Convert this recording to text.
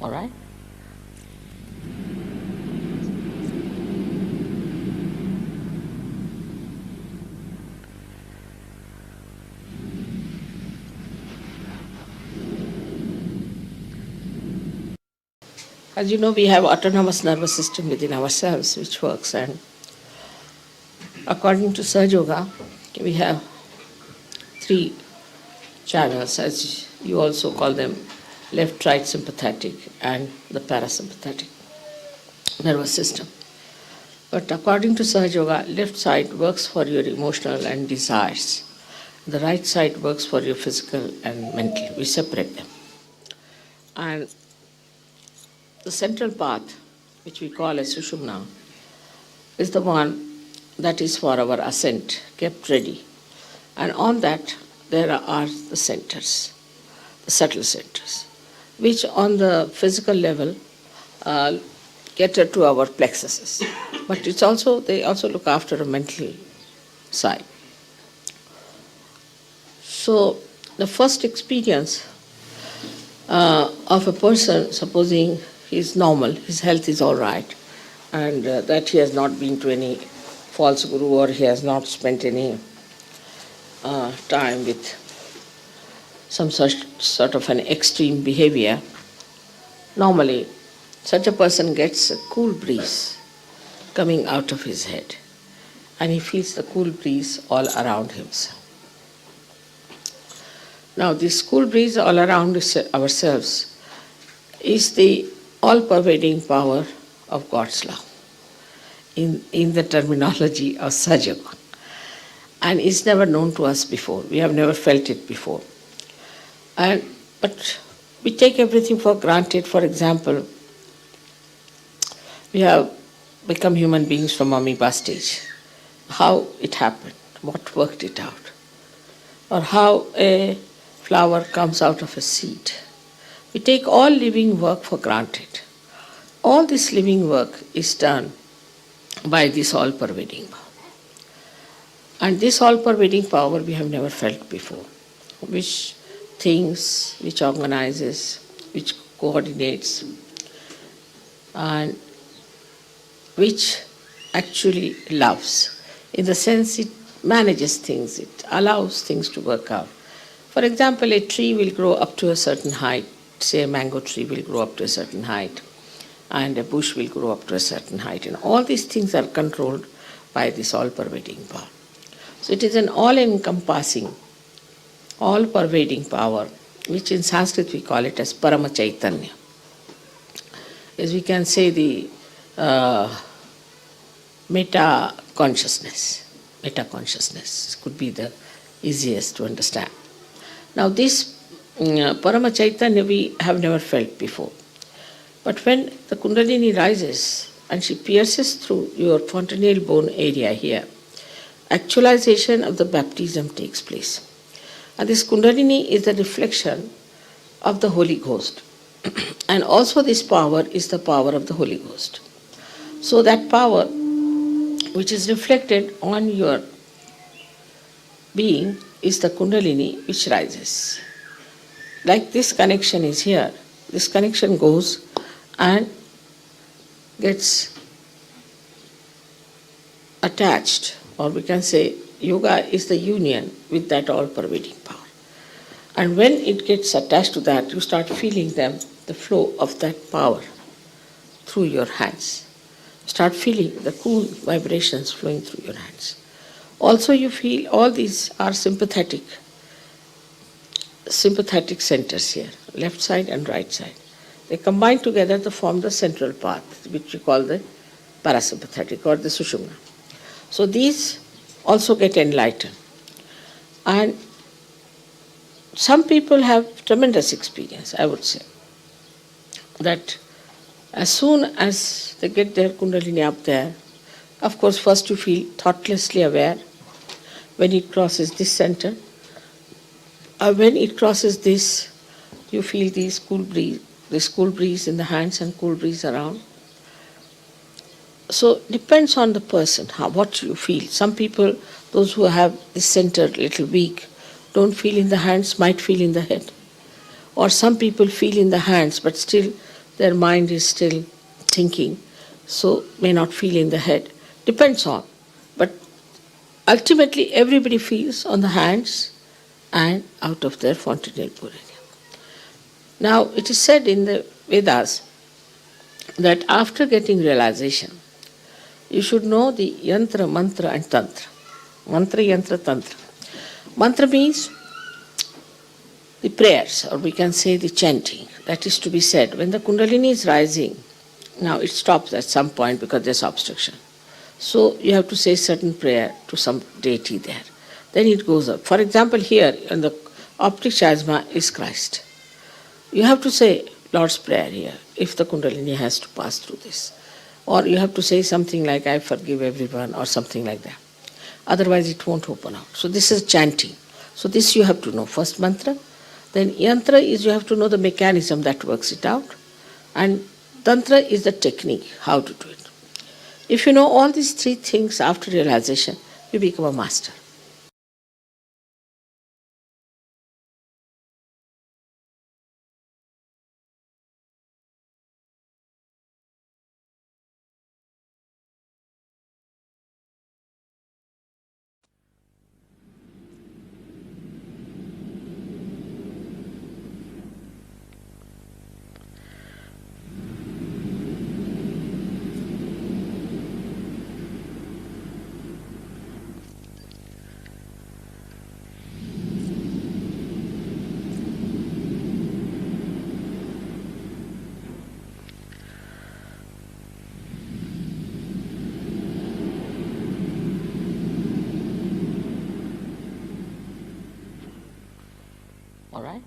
All right? As you know, we have autonomous nervous system within ourselves which works, and according to Sahaja Yoga, we have three channels, as you also call them, left, right sympathetic and the parasympathetic nervous system. But according to Sahaja Yoga, left side works for your emotional and desires. The right side works for your physical and mental. We separate them. And the central path, which we call as Sushumna, is the one that is for our ascent, kept ready. And on that, there are the centers, the subtle centers, which on the physical level cater to our plexuses. But they also look after a mental side. So the first experience of a person, supposing he is normal, his health is all right, and that he has not been to any false guru or he has not spent any time with some sort of an extreme behavior, normally such a person gets a cool breeze coming out of his head, and he feels the cool breeze all around himself. Now, this cool breeze all around ourselves is the all-pervading power of God's love, in the terminology of Sahaja Yoga. And it's never known to us before. We have never felt it before. But we take everything for granted. For example, we have become human beings from amoeba stage. How it happened, what worked it out, or how a flower comes out of a seed. We take all living work for granted. All this living work is done by this all-pervading power. And this all-pervading power we have never felt before, which thinks, which organizes, which coordinates, and which actually loves. In the sense it manages things, it allows things to work out. For example, a tree will grow up to a certain height, say a mango tree will grow up to a certain height, and a bush will grow up to a certain height. And all these things are controlled by this all-pervading power. So it is an all-encompassing, all-pervading power, which in Sanskrit we call it as Parama Chaitanya. As we can say the meta-consciousness. Meta-consciousness could be the easiest to understand. Now this Parama Chaitanya we have never felt before. But when the Kundalini rises and she pierces through your fontanelle bone area here, actualization of the baptism takes place. And this Kundalini is the reflection of the Holy Ghost. And also this power is the power of the Holy Ghost. So that power which is reflected on your being is the Kundalini which rises. Like this connection is here, this connection goes and gets attached, or we can say yoga is the union with that all-pervading power. And when it gets attached to that, you start feeling the flow of that power through your hands. Start feeling the cool vibrations flowing through your hands. Also you feel all these are sympathetic centers here, left side and right side. They combine together to form the central path, which we call the parasympathetic or the Sushumna. So these also get enlightened. And some people have tremendous experience, I would say, that as soon as they get their Kundalini up there, of course first you feel thoughtlessly aware when it crosses this center. When it crosses this, you feel this cool breeze in the hands and cool breeze around. So depends on the person, what you feel. Some people, those who have this center a little weak, don't feel in the hands, might feel in the head. Or some people feel in the hands, but still their mind is still thinking, so may not feel in the head. Depends on. But ultimately, everybody feels on the hands and out of their fontanel purana. Now, it is said in the Vedas that after getting realization, you should know the Yantra, Mantra and Tantra. Mantra, Yantra, Tantra. Mantra means the prayers, or we can say the chanting, that is to be said. When the Kundalini is rising, now it stops at some point because there's obstruction. So you have to say certain prayer to some deity there. Then it goes up. For example, here in the optic chiasma is Christ. You have to say Lord's Prayer here if the Kundalini has to pass through this. Or you have to say something like, I forgive everyone, or something like that. Otherwise it won't open out. So this is chanting. So this you have to know. First mantra. Then yantra is you have to know the mechanism that works it out. And tantra is the technique, how to do it. If you know all these three things after realization, you become a master. All right?